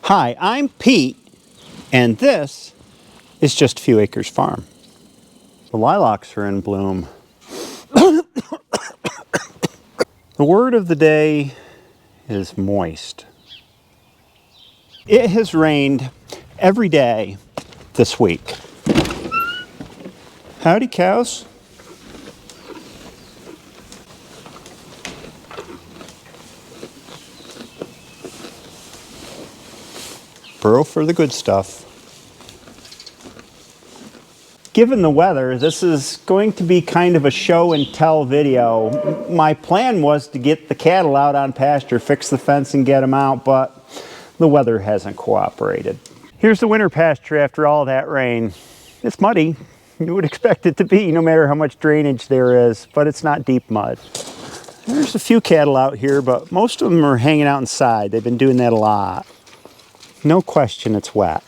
Hi, I'm Pete, and this is Just a Few Acres Farm. The lilacs are in bloom. The word of the day is moist. It has rained every day this week. Howdy, cows. Burrow for the good stuff. Given the weather, this is going to be kind of a show and tell video. My plan was to get the cattle out on pasture, fix the fence and get them out, but the weather hasn't cooperated. Here's the winter pasture after all that rain. It's muddy. You would expect it to be, no matter how much drainage there is, but it's not deep mud. There's a few cattle out here, but most of them are hanging out inside. They've been doing that a lot. No question it's wet.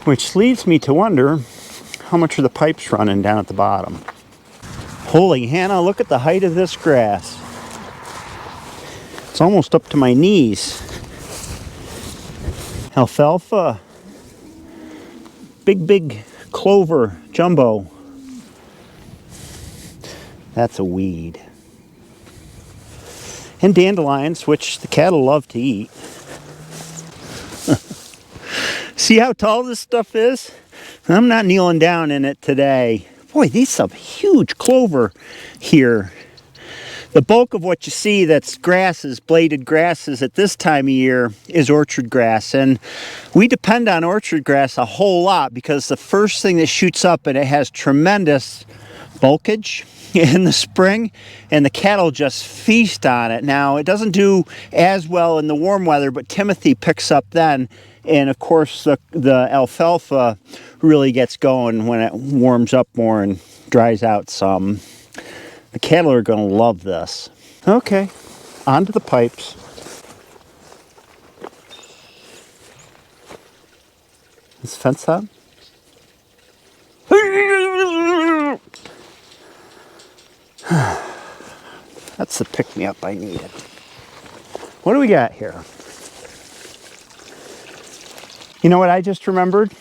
Which leads me to wonder, how much are the pipes running down at the bottom? Holy Hannah, look at the height of this grass. It's almost up to my knees. Alfalfa. Big clover jumbo. That's a weed. And dandelions, which the cattle love to eat. See how tall this stuff is? I'm not kneeling down in it today. Boy, these some huge clover here. The bulk of what you see that's grasses, bladed grasses at this time of year is orchard grass. And we depend on orchard grass a whole lot because the first thing that shoots up, and it has tremendous bulkage in the spring, and the cattle just feast on it. Now, it doesn't do as well in the warm weather, but Timothy picks up then. And of course, the alfalfa really gets going when it warms up more and dries out some. The cattle are going to love this. Okay, on to the pipes. Is the fence up? That's the pick-me-up I needed. What do we got here? You know what I just remembered?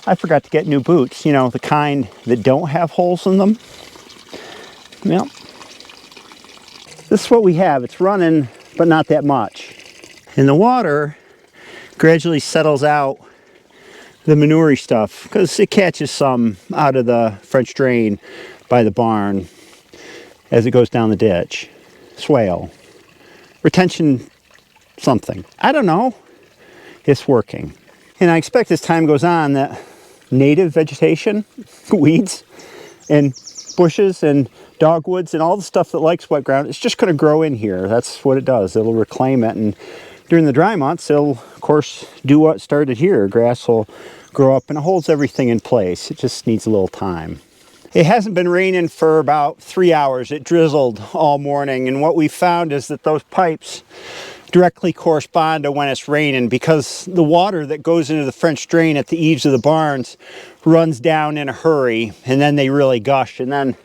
I forgot to get new boots. You know, the kind that don't have holes in them. Yep. This is what we have. It's running, but not that much. And the water gradually settles out the manure stuff because it catches some out of the French drain by the barn as it goes down the ditch. Swale. Retention something. I don't know. It's working. And I expect as time goes on that native vegetation, weeds and bushes and dogwoods and all the stuff that likes wet ground, it's just going to grow in here. That's what it does. It'll reclaim it. And during the dry months, it'll, of course, do what started here. Grass will grow up and it holds everything in place. It just needs a little time. It hasn't been raining for about 3 hours. It drizzled all morning. And what we found is that those pipes directly correspond to when it's raining because the water that goes into the French drain at the eaves of the barns runs down in a hurry and then they really gush. And then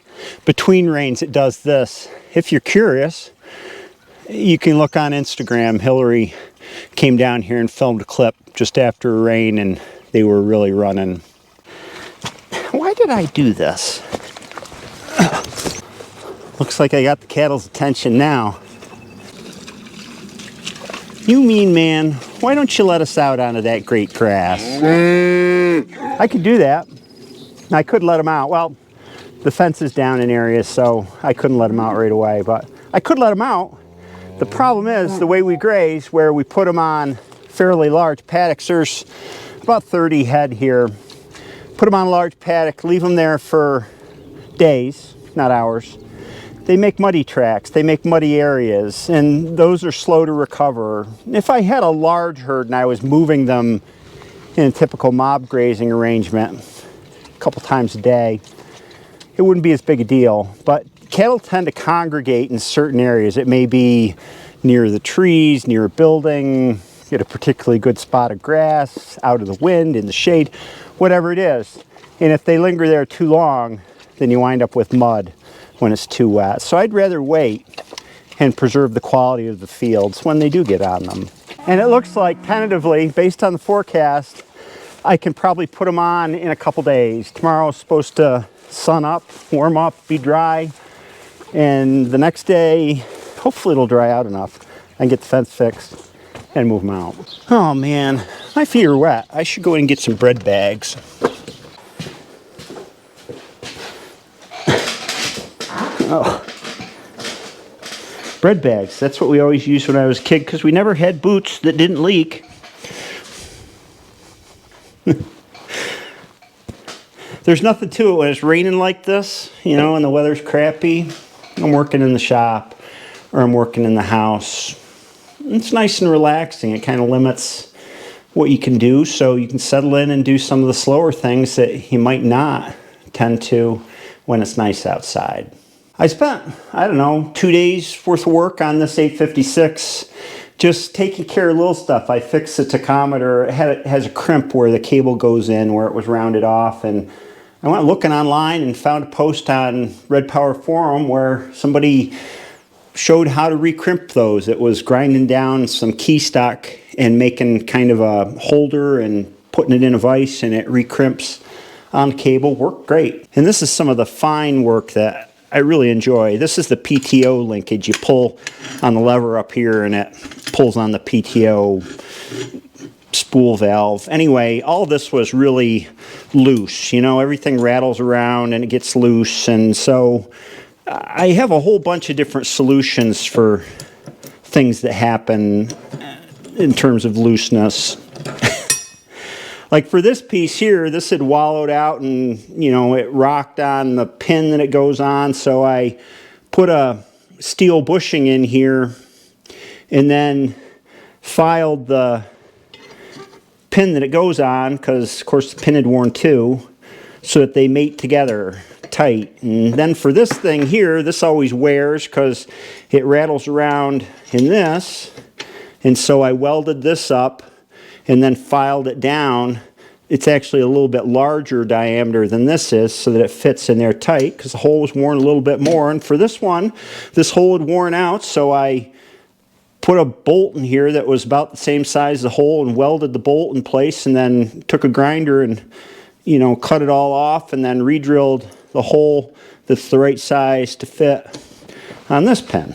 between rains it does this. If you're curious, you can look on Instagram. Hillary came down here and filmed a clip just after a rain and they were really running. Why did I do this? Looks like I got the cattle's attention now. You mean man, why don't you let us out onto that great grass? I could do that. I could let them out. Well, the fence is down in areas, so I couldn't let them out right away, but I could let them out. The problem is the way we graze, where we put them on fairly large paddocks. There's about 30 head here. Put them on a large paddock, leave them there for days, not hours. They make muddy tracks, they make muddy areas, and those are slow to recover. If I had a large herd and I was moving them in a typical mob grazing arrangement a couple times a day, it wouldn't be as big a deal. But cattle tend to congregate in certain areas. It may be near the trees, near a building, get a particularly good spot of grass, out of the wind, in the shade, whatever it is. And if they linger there too long, then you wind up with mud when it's too wet. So I'd rather wait and preserve the quality of the fields when they do get on them. And it looks like, tentatively, based on the forecast, I can probably put them on in a couple days. Tomorrow's supposed to sun up, warm up, be dry, and the next day, hopefully it'll dry out enough. I can get the fence fixed and move them out. Oh man, my feet are wet. I should go in and get some bread bags. Oh. Bread bags, that's what we always used when I was a kid because we never had boots that didn't leak. There's nothing to it when it's raining like this, you know, and the weather's crappy. I'm working in the shop or I'm working in the house. It's nice and relaxing. It kind of limits what you can do, so you can settle in and do some of the slower things that you might not tend to when it's nice outside. I spent, I don't know, 2 days worth of work on this 856, just taking care of little stuff. I fixed the tachometer. It has a crimp where the cable goes in, where it was rounded off, and I went looking online and found a post on Red Power Forum where somebody showed how to recrimp those. It was grinding down some key stock and making kind of a holder and putting it in a vise, and it recrimps on the cable. Worked great. And this is some of the fine work that I really enjoy. This is the PTO linkage. You pull on the lever up here and it pulls on the PTO spool valve. Anyway, all this was really loose. You know, everything rattles around and it gets loose. And so I have a whole bunch of different solutions for things that happen in terms of looseness. Like for this piece here, this had wallowed out and, you know, it rocked on the pin that it goes on. So I put a steel bushing in here and then filed the pin that it goes on, because of course the pin had worn too, so that they mate together tight. And then for this thing here, this always wears because it rattles around in this. And so I welded this up and then filed it down. It's actually a little bit larger diameter than this is, so that it fits in there tight, because the hole was worn a little bit more. And for this one, this hole had worn out, so I put a bolt in here that was about the same size as the hole and welded the bolt in place, and then took a grinder and, you know, cut it all off, and then re-drilled the hole that's the right size to fit on this pin.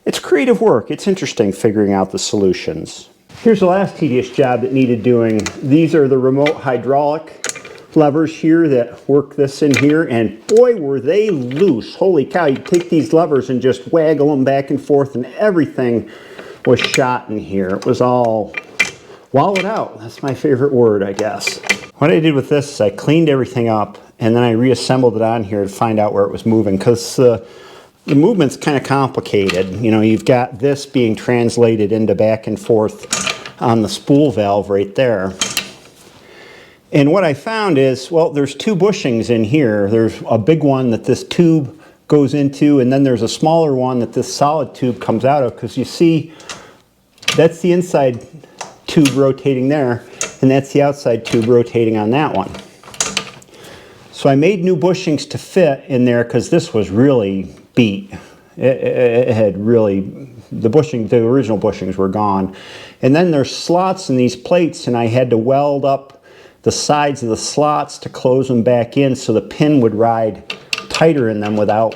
It's creative work. It's interesting figuring out the solutions. Here's the last tedious job that needed doing. These are the remote hydraulic levers here that work this in here, and boy were they loose. Holy cow, you take these levers and just waggle them back and forth and everything was shot in here. It was all wallowed out. That's my favorite word, I guess. What I did with this is I cleaned everything up and then I reassembled it on here to find out where it was moving, because the movement's kind of complicated. You know, you've got this being translated into back and forth on the spool valve right there. And what I found is, well, there's two bushings in here. There's a big one that this tube goes into, and then there's a smaller one that this solid tube comes out of, because you see, that's the inside tube rotating there, and that's the outside tube rotating on that one. So I made new bushings to fit in there, because this was really beat. It had really, the original bushings were gone. And then there's slots in these plates, and I had to weld up the sides of the slots to close them back in so the pin would ride tighter in them without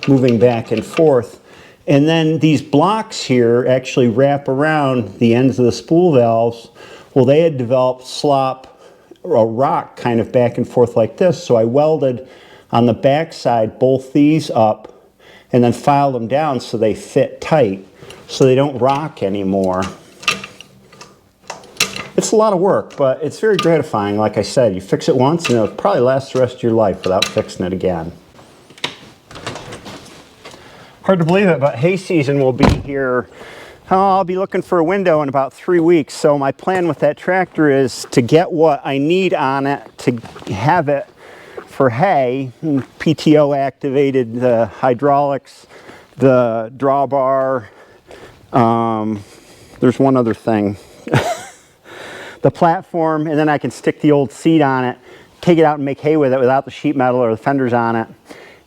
moving back and forth. And then these blocks here actually wrap around the ends of the spool valves. Well, they had developed slop or rock kind of back and forth like this, so I welded on the back side both these up and then filed them down so they fit tight, so they don't rock anymore. It's a lot of work, but it's very gratifying. Like I said, you fix it once and it'll probably last the rest of your life without fixing it again. Hard to believe it, but hay season will be here. I'll be looking for a window in about 3 weeks. So my plan with that tractor is to get what I need on it to have it for hay. PTO activated the hydraulics, the drawbar. There's one other thing. The platform, and then I can stick the old seat on it, take it out and make hay with it without the sheet metal or the fenders on it.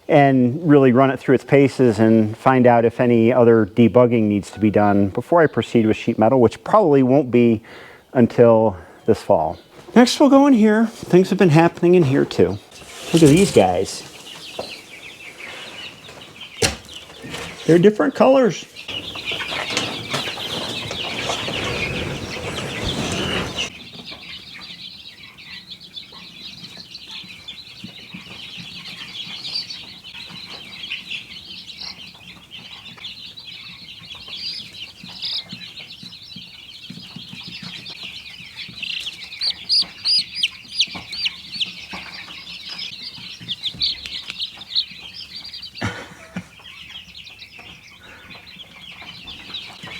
and really run it through its paces and find out if any other debugging needs to be done before I proceed with sheet metal, which probably won't be until this fall. Next we'll go in here. Things have been happening in here too. Look at these guys. They're different colors.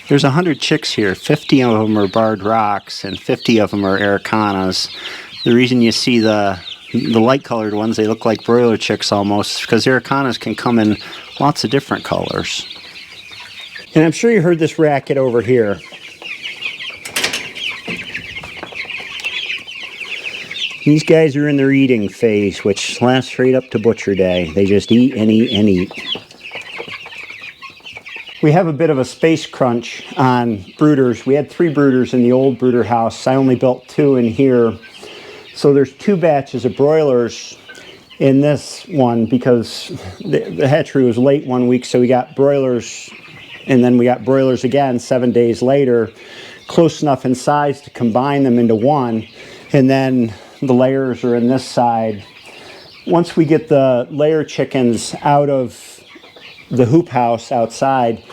There's 100 chicks here. 50 of them are barred rocks and 50 of them are Ericanas. The reason you see the light colored ones, they look like broiler chicks almost, because Ericanas can come in lots of different colors. And I'm sure you heard this racket over here. These guys are in their eating phase, which lasts right up to butcher day. They just eat and eat and eat. We have a bit of a space crunch on brooders. We had 3 brooders in the old brooder house. I only built 2 in here. So there's 2 batches of broilers in this one because the hatchery was late one week, so we got broilers, and then we got broilers again 7 days later, close enough in size to combine them into one, and then the layers are in this side. Once we get the layer chickens out of the hoop house outside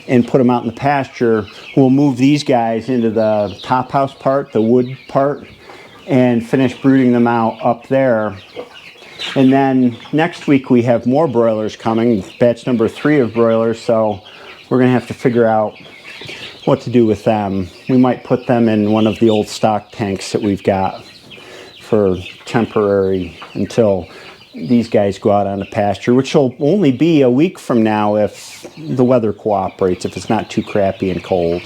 and put them out in the pasture, we'll move these guys into the top house part, the wood part, and finish brooding them out up there. And then next week we have more broilers coming, batch number 3 of broilers, so we're going to have to figure out what to do with them. We might put them in one of the old stock tanks that we've got for temporary until these guys go out on the pasture, which will only be a week from now if the weather cooperates, if it's not too crappy and cold.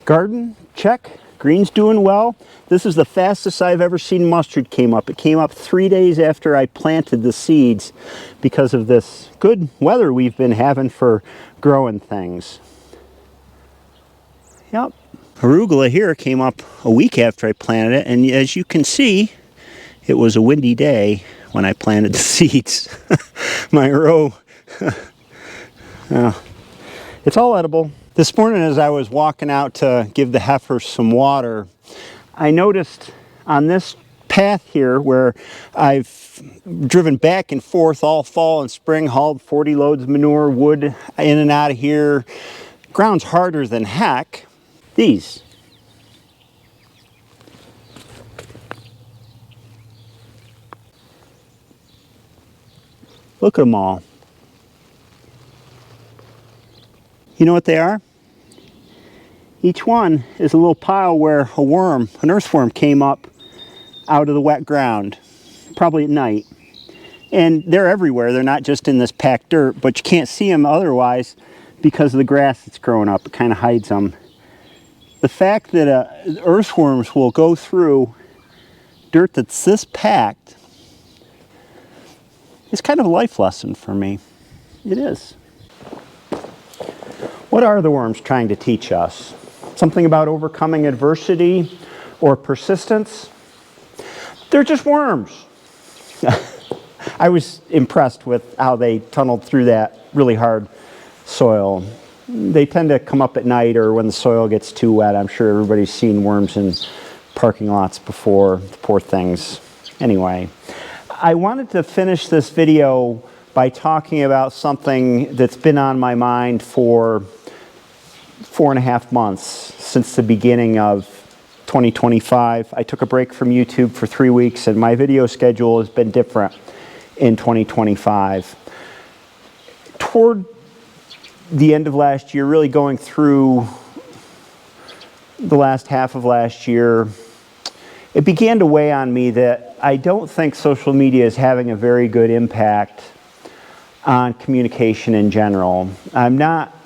Garden, check. Green's doing well. This is the fastest I've ever seen mustard came up. It came up 3 days after I planted the seeds because of this good weather we've been having for growing things. Yep. Arugula here came up a week after I planted it, and as you can see, it was a windy day when I planted the seeds. My row, it's all edible. This morning as I was walking out to give the heifers some water, I noticed on this path here where I've driven back and forth all fall and spring, hauled 40 loads of manure, wood in and out of here, ground's harder than heck. These. Look at them all. You know what they are? Each one is a little pile where a worm, an earthworm, came up out of the wet ground, probably at night. And they're everywhere. They're not just in this packed dirt, but you can't see them otherwise because of the grass that's growing up. It kind of hides them. The fact that earthworms will go through dirt that's this packed is kind of a life lesson for me. It is. What are the worms trying to teach us? Something about overcoming adversity or persistence? They're just worms. I was impressed with how they tunneled through that really hard soil. They tend to come up at night or when the soil gets too wet. I'm sure everybody's seen worms in parking lots before, the poor things. Anyway, I wanted to finish this video by talking about something that's been on my mind for 4.5 months, since the beginning of 2025. I took a break from YouTube for 3 weeks and my video schedule has been different in 2025. Toward the end of last year, really going through the last half of last year, it began to weigh on me that I don't think social media is having a very good impact on communication in general. I'm not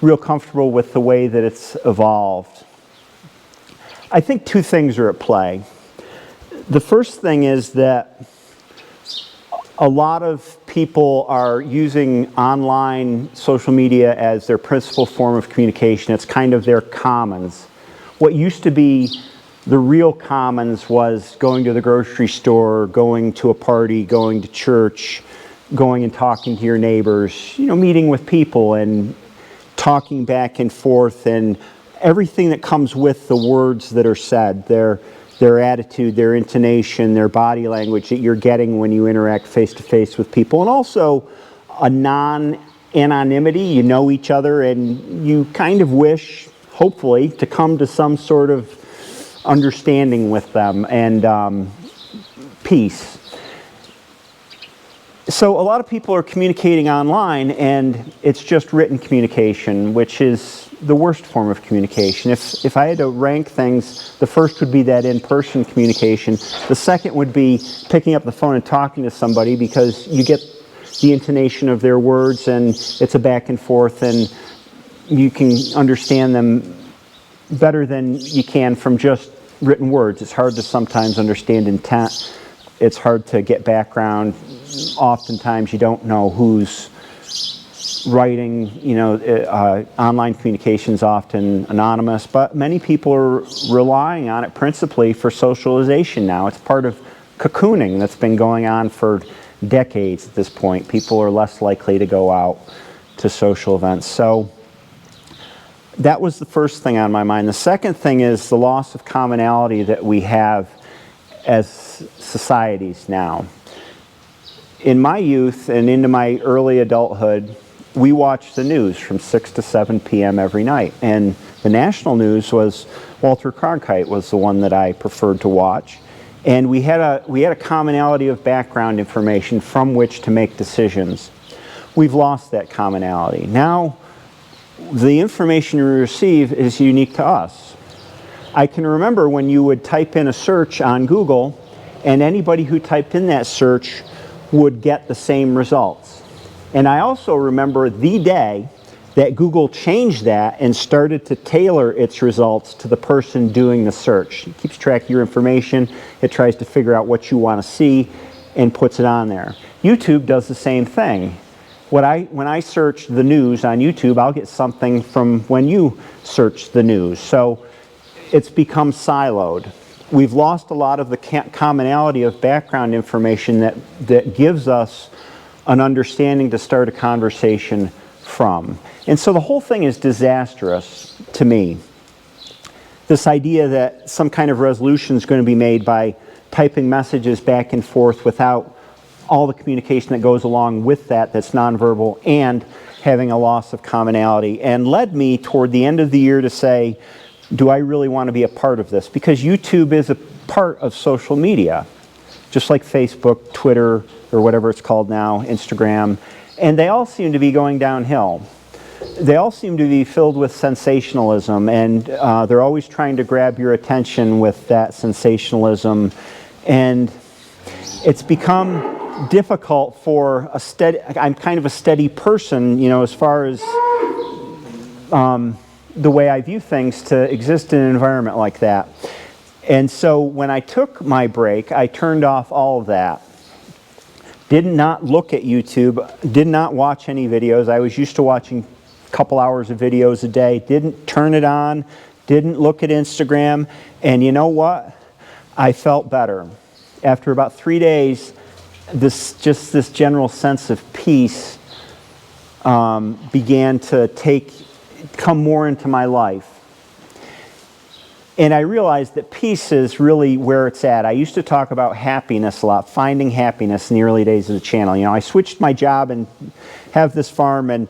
real comfortable with the way that it's evolved. I think 2 things are at play. The first thing is that A lot of people are using online social media as their principal form of communication. It's kind of their commons. What used to be the real commons was going to the grocery store, going to a party, going to church, going and talking to your neighbors, meeting with people and talking back and forth, and everything that comes with the words that are said, their attitude, their intonation, their body language that you're getting when you interact face-to-face with people, and also a non-anonymity. You know each other, and you kind of wish, hopefully, to come to some sort of understanding with them and peace. So a lot of people are communicating online, and it's just written communication, which is the worst form of communication. If I had to rank things, the first would be that in-person communication. The second would be picking up the phone and talking to somebody, because you get the intonation of their words, and it's a back and forth, and you can understand them better than you can from just written words. It's hard to sometimes understand intent. It's hard to get background. Oftentimes you don't know who's writing. Online communication is often anonymous, but many people are relying on it principally for socialization now. It's part of cocooning that's been going on for decades at this point. People are less likely to go out to social events. So that was the first thing on my mind. The second thing is the loss of commonality that we have as societies now. In my youth and into my early adulthood, we watched the news from 6 to 7 p.m. every night. And the national news was Walter Cronkite was the one that I preferred to watch. And we had a commonality of background information from which to make decisions. We've lost that commonality. Now, the information we receive is unique to us. I can remember when you would type in a search on Google, and anybody who typed in that search would get the same results. And I also remember the day that Google changed that and started to tailor its results to the person doing the search. It keeps track of your information, it tries to figure out what you want to see, and puts it on there. YouTube does the same thing. When I search the news on YouTube, I'll get something from when you search the news. So it's become siloed. We've lost a lot of the commonality of background information that gives us an understanding to start a conversation from. And so the whole thing is disastrous to me. This idea that some kind of resolution is going to be made by typing messages back and forth without all the communication that goes along with that's nonverbal, and having a loss of commonality, and led me toward the end of the year to say, do I really want to be a part of this? Because YouTube is a part of social media, just like Facebook, Twitter, or whatever it's called now, Instagram, and they all seem to be going downhill. They all seem to be filled with sensationalism, and they're always trying to grab your attention with that sensationalism, and it's become difficult for I'm kind of a steady person, as far as the way I view things, to exist in an environment like that. And so when I took my break, I turned off all of that. Did not look at YouTube, did not watch any videos. I was used to watching a couple hours of videos a day. Didn't turn it on, didn't look at Instagram, and you know what? I felt better. After about 3 days, this general sense of peace began to come more into my life. And I realized that peace is really where it's at. I used to talk about happiness a lot, finding happiness in the early days of the channel. I switched my job and have this farm, and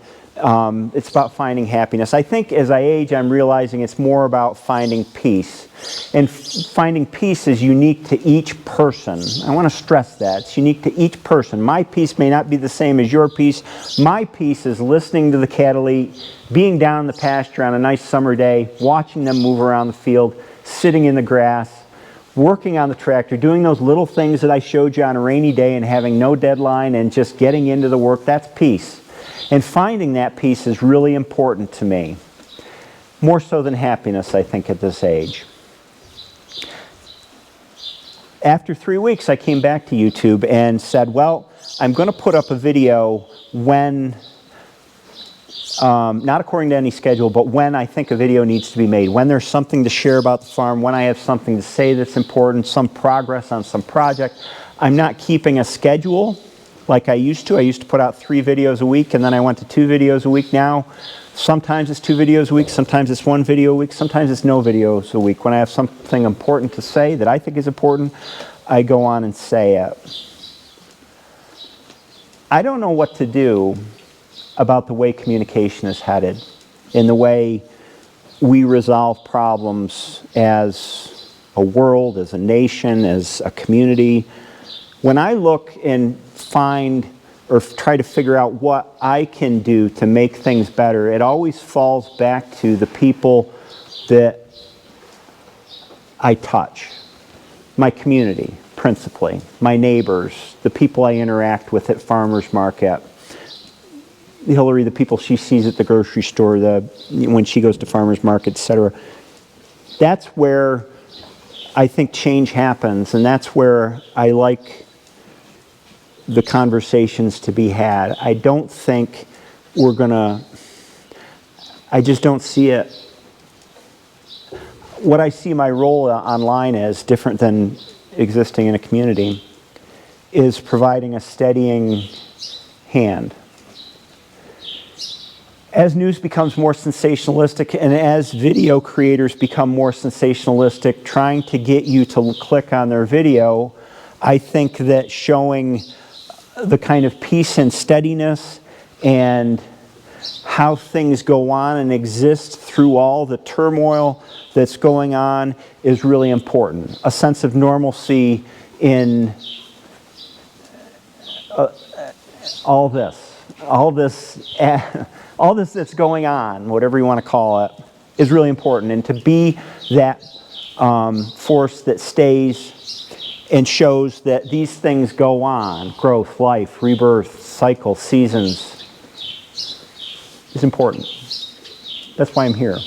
it's about finding happiness. I think as I age, I'm realizing it's more about finding peace. And finding peace is unique to each person. I want to stress that. It's unique to each person. My peace may not be the same as your peace. My peace is listening to the cattle eat, being down in the pasture on a nice summer day, watching them move around the field, sitting in the grass, working on the tractor, doing those little things that I showed you on a rainy day, and having no deadline and just getting into the work. That's peace. And finding that peace is really important to me. More so than happiness, I think, at this age. After 3 weeks, I came back to YouTube and said, well, I'm going to put up a video when, not according to any schedule, but when I think a video needs to be made, when there's something to share about the farm, when I have something to say that's important, some progress on some project. I'm not keeping a schedule like I used to. I used to put out 3 videos a week, and then I went to 2 videos a week. Now, sometimes it's 2 videos a week, sometimes it's 1 video a week, sometimes it's no videos a week. When I have something important to say that I think is important, I go on and say it. I don't know what to do about the way communication is headed, in the way we resolve problems as a world, as a nation, as a community. When I look and find or try to figure out what I can do to make things better, it always falls back to the people that I touch. My community, principally. My neighbors, the people I interact with at farmers market. Hillary, the people she sees at the grocery store, when she goes to farmers market, etc. That's where I think change happens, and that's where I like the conversations to be had. I don't think we're gonna, I just don't see it. What I see my role online as, different than existing in a community, is providing a steadying hand. As news becomes more sensationalistic and as video creators become more sensationalistic, trying to get you to click on their video, I think that showing the kind of peace and steadiness and how things go on and exist through all the turmoil that's going on is really important. A sense of normalcy in all this that's going on, whatever you want to call it, is really important. And to be that force that stays and shows that these things go on, growth, life, rebirth, cycle, seasons, is important. That's why I'm here.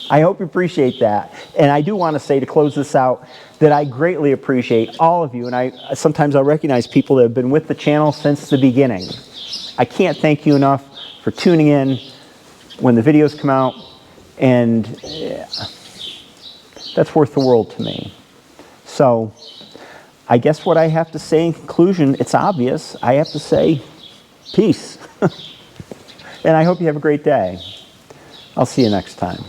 I hope you appreciate that. And I do want to say, to close this out, that I greatly appreciate all of you. And sometimes I'll recognize people that have been with the channel since the beginning. I can't thank you enough for tuning in when the videos come out. And that's worth the world to me. So I guess what I have to say in conclusion, it's obvious. I have to say peace. And I hope you have a great day. I'll see you next time.